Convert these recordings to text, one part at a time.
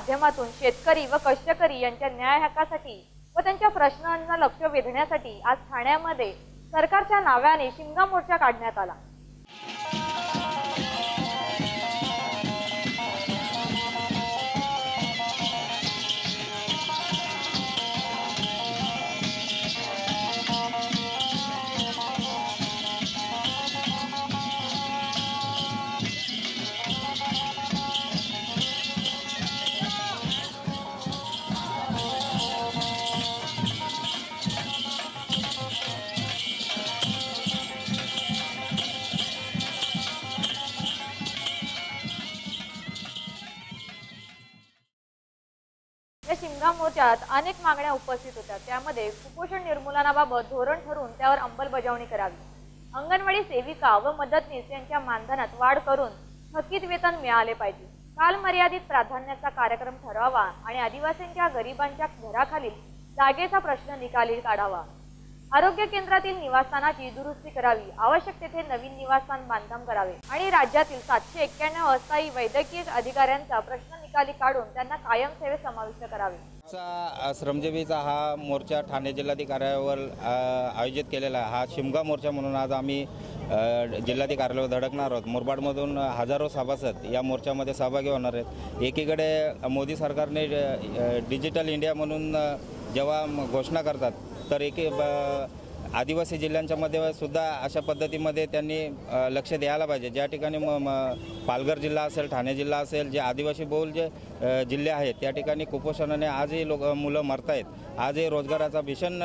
माध्यमातून शेतकरी व कष्टकरी यांच्या न्याय हक्कासाठी व त्यांच्या प्रश्नांना लक्ष वेधण्यासाठी आज ठाण्यामध्ये सरकारच्या नावाने शिमगा मोर्चा काढण्यात आला। या शिमगा मोर्चात अनेक मागण्या उपस्थित होत्या। त्यामध्ये कुपोषण निर्मूलनाबाबत धोरण ठरवून त्यावर अंमलबजावणी करावी, अंगणवाडी सेविका व मदतनीस यांच्या मानधनात वाढ करून थकीत वेतन मिळाले पाहिजे, कालमर्यादित प्राधान्याचा कार्यक्रम ठरवावा आणि आदिवासींच्या गरिबांच्या घराखालील जागेचा प्रश्न निकाली काढावा, आरोग्य केंद्रातील निवासस्थानाची दुरुस्ती करावी, आवश्यक तेथे नवीन निवासस्थान बांधकाम करावे आणि राज्यातील 791 अस्थायी वैद्यकीय अधिकाऱ्यांचा प्रश्न निकाली काढून त्यांना कायम सेवेत समाविष्ट करावे। श्रमजीवीचा हा मोर्चा ठाणे जिल्हाधिकाऱ्यावर आयोजित केलेला हा शिमगा मोर्चा म्हणून आज आम्ही जिल्हाधिकारी कार्यालयावर धडकणार आहोत। मुरबाडमधून हजारो सभासद या मोर्चामध्ये सहभागी होणार आहेत। एकीकडे मोदी सरकारने डिजिटल इंडिया म्हणून जेव्हा घोषणा करतात तर आदिवासी जिल्ह्यांच्या मध्ये सुद्धा अशा पद्धतीमध्ये त्यांनी लक्ष द्यायला पाहिजे। ज्या ठिकाणी पालघर जिल्हा असेल, ठाणे जिल्हा असेल, जे आदिवासी बहुल जे जिल्हे आहेत त्या ठिकाणी कुपोषणाने आजही मुलं मरत आहेत। आजही रोजगाराचा भीषण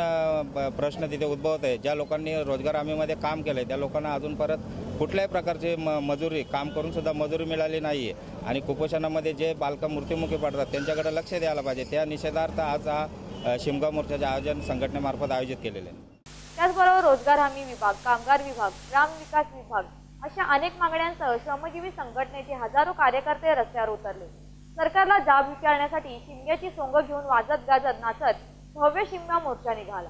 प्रश्न तिथे उद्भवत आहे। ज्या लोकांनी रोजगार हमीमध्ये काम केलं आहे त्या लोकांना अजून परत कुठल्याही प्रकारची मजुरी काम करून सुद्धा मजुरी मिळाली नाही आहे आणि कुपोषणामध्ये जे बालकं मृत्युमुखी पडतात त्यांच्याकडे लक्ष द्यायला पाहिजे। त्या निषेधार्थ आज हा शिमगा मोर्चाचे आयोजन संघटनेमार्फत आयोजित केलेले आहे। त्याचबरोबर रोजगार हमी विभाग, कामगार विभाग, ग्राम विकास विभाग अशा अनेक मागण्यांसह श्रमजीवी संघटनेचे हजारो कार्यकर्ते रस्त्यावर उतरले। सरकारला जाब विचारण्यासाठी शिमग्याची सोंग घेऊन वाजत गाजत नाचत भव्य शिमगा मोर्चा निघाला।